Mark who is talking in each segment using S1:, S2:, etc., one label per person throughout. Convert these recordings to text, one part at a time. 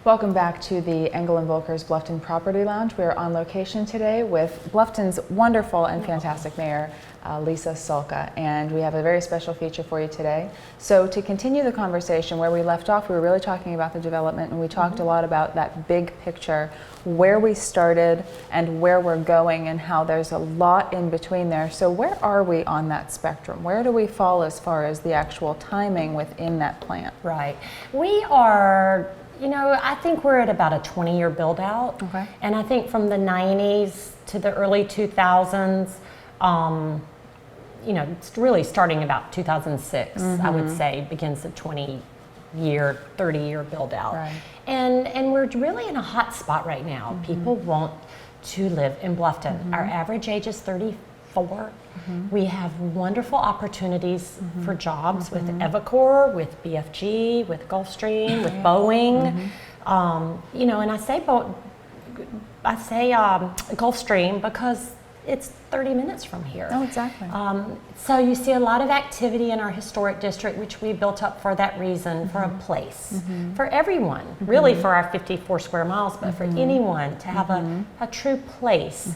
S1: Welcome back to the Engel & Volker's Bluffton Property Lounge. We're on location today with Bluffton's wonderful and fantastic mayor, Lisa Sulka, and we have a very special feature for you today. So to continue the conversation where we left off, we were really talking about the development, and we talked a lot about that big picture, where we started and where we're going, and how there's a lot in between there. So where are we on that spectrum? Where do we fall as far as the actual timing within that plan?
S2: Right. We are, I think we're at about a 20-year build out.
S1: Okay.
S2: And I think from the 90s to the early 2000s, it's really starting about 2006, I would say, begins the 20-year, 30-year build out.
S1: Right.
S2: And we're really in a hot spot right now. People want to live in Bluffton. Our average age is 34. We have wonderful opportunities for jobs with Evacor, with BFG, with Gulfstream, with Boeing. And I say Gulfstream because it's 30 minutes from here.
S1: Oh, exactly.
S2: So you see a lot of activity in our historic district, which we built up for that reason, for a place, for everyone, really for our 54 square miles, but for anyone to have a true place.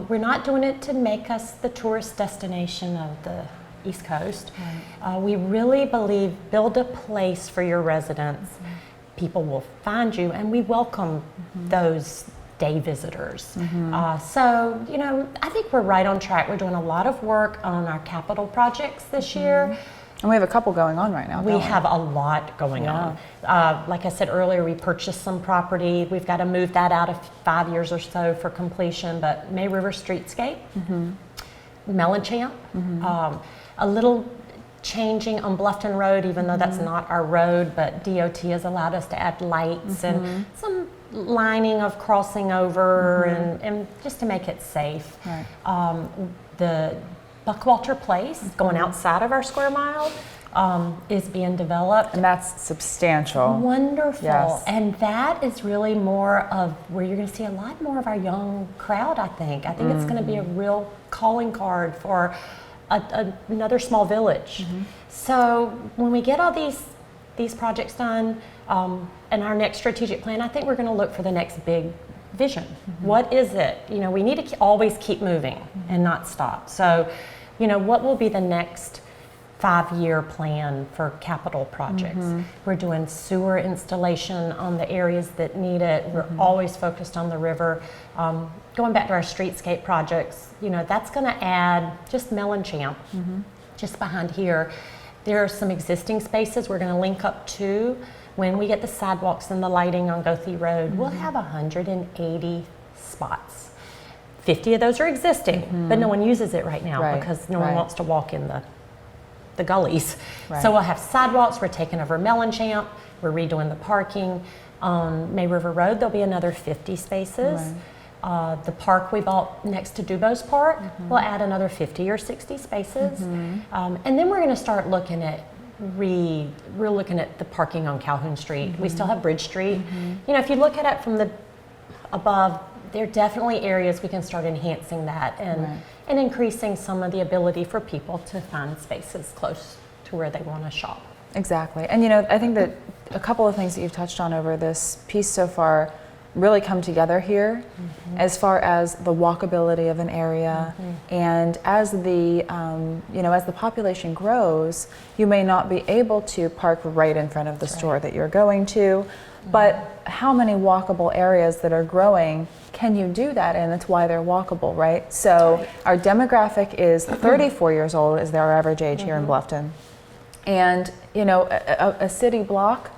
S2: We're not doing it to make us the tourist destination of the East Coast. Right. We really believe build a place for your residents. People will find you, and we welcome those day visitors. I think we're right on track. We're doing a lot of work on our capital projects this year.
S1: And we have a couple going on right now.
S2: We have a lot going on. Like I said earlier, we purchased some property. We've got to move that out of 5 years or so for completion, but May River Streetscape, Melanchamp, a little changing on Bluffton Road, even though that's not our road, but DOT has allowed us to add lights and some lining of crossing over and just to make it safe. Right. The Buckwalter Place, going outside of our square mile, is being developed.
S1: And that's substantial.
S2: Wonderful.
S1: Yes.
S2: And that is really more of where you're going to see a lot more of our young crowd, I think. I think it's going to be a real calling card for another small village. So when we get all these projects done, and our next strategic plan, I think we're going to look for the next big vision. What is it? We need to always keep moving and not stop. So, what will be the next 5-year plan for capital projects? We're doing sewer installation on the areas that need it. We're always focused on the river. Going back to our streetscape projects, that's going to add just Melanchamp, just behind here. There are some existing spaces we're going to link up to. When we get the sidewalks and the lighting on Gothey Road, we'll have 180 spots. 50 of those are existing, but no one uses it right now because no one wants to walk in the gullies. So we'll have sidewalks. We're taking over Melanchamp. We're redoing the parking. On May River Road, there'll be another 50 spaces. The park we bought next to Dubose Park will add another 50 or 60 spaces. And then we're going to start looking at we're looking at the parking on Calhoun Street. We still have Bridge Street. If you look at it from the above, there are definitely areas we can start enhancing that and increasing some of the ability for people to find spaces close to where they want to shop.
S1: Exactly. And I think that a couple of things that you've touched on over this piece so far really come together here as far as the walkability of an area, and as the as the population grows, you may not be able to park right in front of the store that you're going to, but how many walkable areas that are growing can you do that in? That's why they're walkable, right? So our demographic is 34 years old is our average age here in Bluffton, and a city block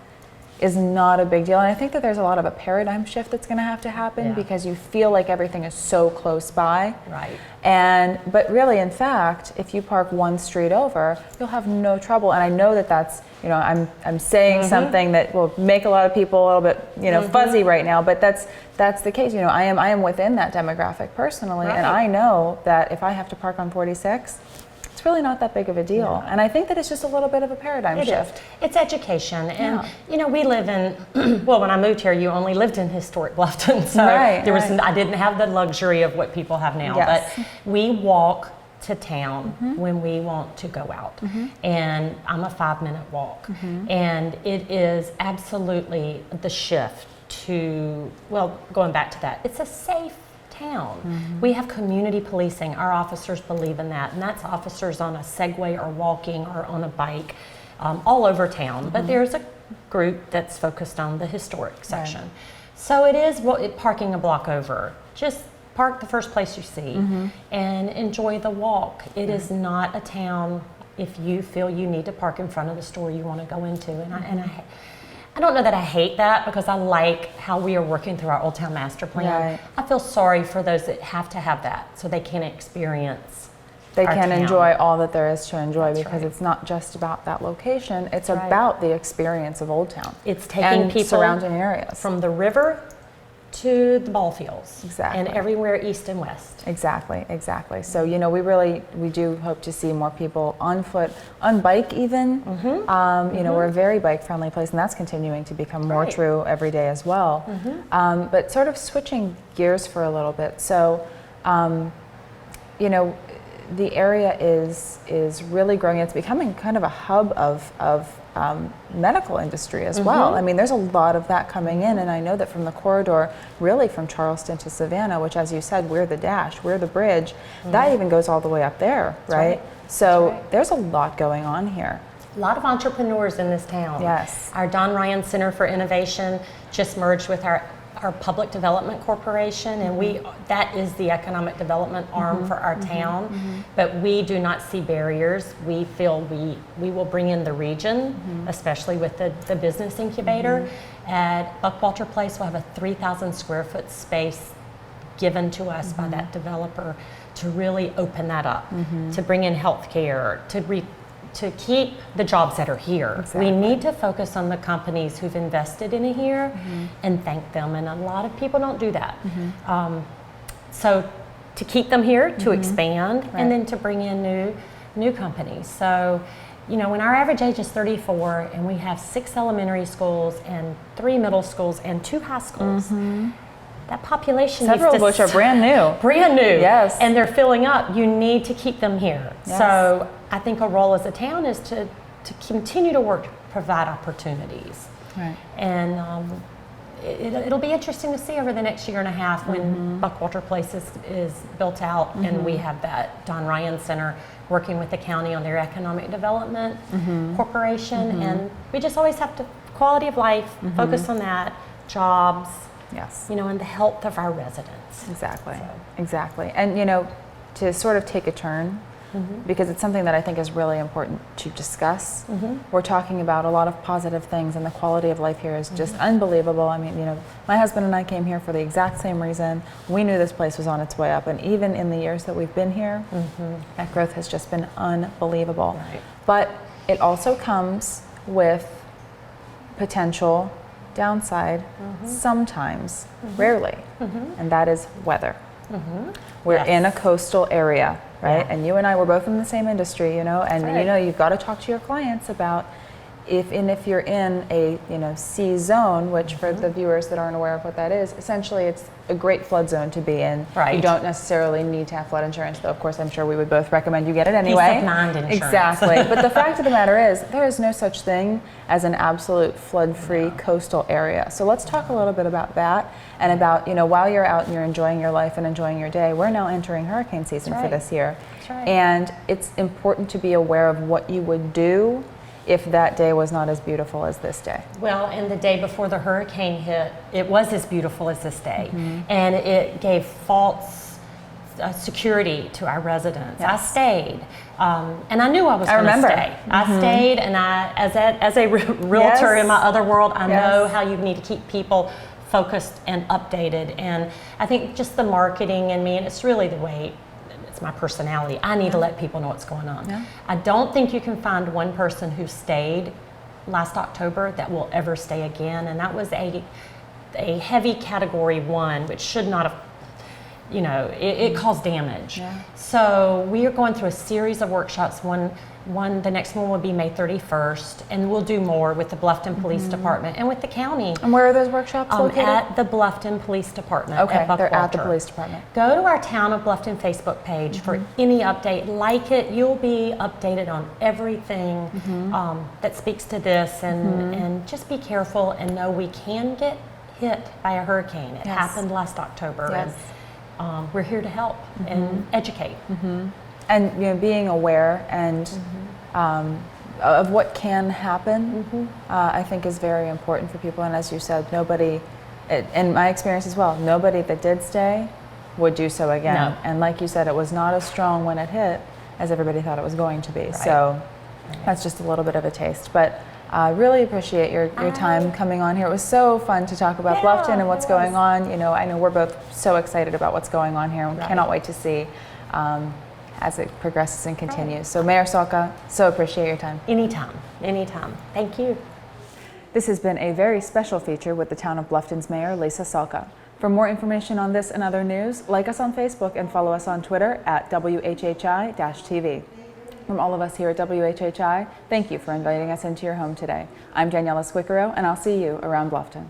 S1: is not a big deal. And I think that there's a lot of a paradigm shift that's going to have to happen because you feel like everything is so close by.
S2: Right.
S1: But really, in fact, if you park one street over, you'll have no trouble. And I know that that's, I'm saying something that will make a lot of people a little bit, fuzzy right now, but that's the case. I am within that demographic personally, and I know that if I have to park on 46, it's really not that big of a deal. And I think that it's just a little bit of a paradigm shift.
S2: It's education. And, we live in, well, when I moved here, you only lived in historic Bluffton. So I didn't have the luxury of what people have now. But we walk to town when we want to go out. And I'm a 5-minute walk. And it is absolutely the shift to, well, going back to that, it's a safe town. We have community policing. Our officers believe in that, and that's officers on a Segway or walking or on a bike all over town. But there's a group that's focused on the historic section.
S1: Right.
S2: So it is parking a block over. Just park the first place you see and enjoy the walk. It is not a town if you feel you need to park in front of the store you want to go into. And I don't know that I hate that, because I like how we are working through our Old Town Master Plan.
S1: Right.
S2: I feel sorry for those that have to have that so they can experience
S1: They
S2: our
S1: can
S2: town.
S1: enjoy all that there is to enjoy,
S2: That's
S1: because
S2: right.
S1: it's not just about that location, it's
S2: That's right.
S1: about the experience of Old Town.
S2: It's taking
S1: and
S2: people
S1: surrounding areas.
S2: from the river to the ball fields.
S1: Exactly.
S2: And everywhere east and west.
S1: Exactly, exactly. So, you know, we do hope to see more people on foot, on bike even. You know, we're a very bike friendly place, and that's continuing to become more
S2: Right.
S1: true every day as well. But sort of switching gears for a little bit. So, you know, the area is really growing. It's becoming kind of a hub of medical industry as well. I mean, there's a lot of that coming in, and I know that from the corridor, really from Charleston to Savannah, which, as you said, we're the dash, we're the bridge, that even goes all the way up there, right?
S2: right.
S1: So
S2: right.
S1: there's a lot going on here.
S2: A lot of entrepreneurs in this town.
S1: Yes.
S2: Our Don Ryan Center for Innovation just merged with our Public Development Corporation, and that is the economic development arm for our town. But we do not see barriers. We feel we will bring in the region, especially with the business incubator. At Buckwalter Place, we'll have a 3,000 square foot space given to us by that developer to really open that up, to bring in healthcare, to keep the jobs that are here.
S1: Exactly.
S2: We need to focus on the companies who've invested in here and thank them, and a lot of people don't do that. So to keep them here, to expand,
S1: Right.
S2: and then to bring in new companies. So, you know, when our average age is 34 and we have 6 elementary schools and 3 middle schools and 2 high schools, that population
S1: Several
S2: needs
S1: of
S2: to
S1: which are brand new.
S2: brand new.
S1: Yes.
S2: And they're filling up. You need to keep them here.
S1: Yes.
S2: So I think a role as a town is to continue to work to provide opportunities.
S1: Right.
S2: And it'll be interesting to see over the next year and a half when Buckwalter Place is built out and we have that Don Ryan Center working with the county on their economic development corporation. And we just always have to, quality of life, focus on that, jobs,
S1: Yes.
S2: you know, and the health of our residents.
S1: Exactly.
S2: So.
S1: Exactly. And, you know, to sort of take a turn, because it's something that I think is really important to discuss. We're talking about a lot of positive things, and the quality of life here is just unbelievable. I mean, you know, my husband and I came here for the exact same reason. We knew this place was on its way up, and even in the years that we've been here, that growth has just been unbelievable.
S2: Right.
S1: But it also comes with potential downside sometimes, rarely, and that is weather. We're
S2: Yes.
S1: in a coastal area, right?
S2: Yeah.
S1: And you and I were both in the same industry, you know, and
S2: right.
S1: you know, you've got to talk to your clients about if you're in a, you know, C zone, which for the viewers that aren't aware of what that is, essentially it's a great flood zone to be in.
S2: Right.
S1: You don't necessarily need to have flood insurance, though of course I'm sure we would both recommend you get it anyway.
S2: Peace of mind insurance.
S1: Exactly. But the fact of the matter is, there is no such thing as an absolute flood-free coastal area. So let's talk a little bit about that, and about, you know, while you're out and you're enjoying your life and enjoying your day, we're now entering hurricane season
S2: That's
S1: for
S2: right.
S1: this year.
S2: That's right.
S1: And it's important to be aware of what you would do if that day was not as beautiful as this day.
S2: Well, and the day before the hurricane hit, it was as beautiful as this day. And it gave false security to our residents. I
S1: Yes.
S2: stayed. And I knew I was going to
S1: remember.
S2: stay. I stayed, and as a realtor
S1: Yes.
S2: in my other world, I
S1: Yes.
S2: know how you need to keep people focused and updated. And I think just the marketing in me, and it's really the way, it's my personality. I need to let people know what's going on.
S1: Yeah.
S2: I don't think you can find one person who stayed last October that will ever stay again, and that was a heavy category 1, which should not have, you know, it caused damage.
S1: Yeah.
S2: So we are going through a series of workshops. The next one will be May 31st, and we'll do more with the Bluffton Police Department and with the county.
S1: And where are those workshops located?
S2: At the Bluffton Police Department.
S1: Okay,
S2: at
S1: they're at the
S2: Buckwalter.
S1: police department.
S2: Go to our Town of Bluffton Facebook page for any update. Like it, you'll be updated on everything that speaks to this, and just be careful and know we can get hit by a hurricane. It
S1: Yes.
S2: happened last October,
S1: Yes.
S2: and we're here to help and educate.
S1: And being aware and of what can happen, I think is very important for people. And as you said, nobody, in my experience as well, nobody that did stay would do so again.
S2: No.
S1: And like you said, it was not as strong when it hit as everybody thought it was going to be. So that's just a little bit of a taste. But I really appreciate your time coming on here. It was so fun to talk about Bluffton and what's going on. I know we're both so excited about what's going on here and cannot wait to see as it progresses and continues. So Mayor Sulka, so appreciate your time.
S2: Anytime, anytime. Thank you.
S1: This has been a very special feature with the Town of Bluffton's Mayor, Lisa Sulka. For more information on this and other news, like us on Facebook and follow us on Twitter at WHHI-TV. From all of us here at WHHI, thank you for inviting us into your home today. I'm Daniela Squiccaro, and I'll see you around Bluffton.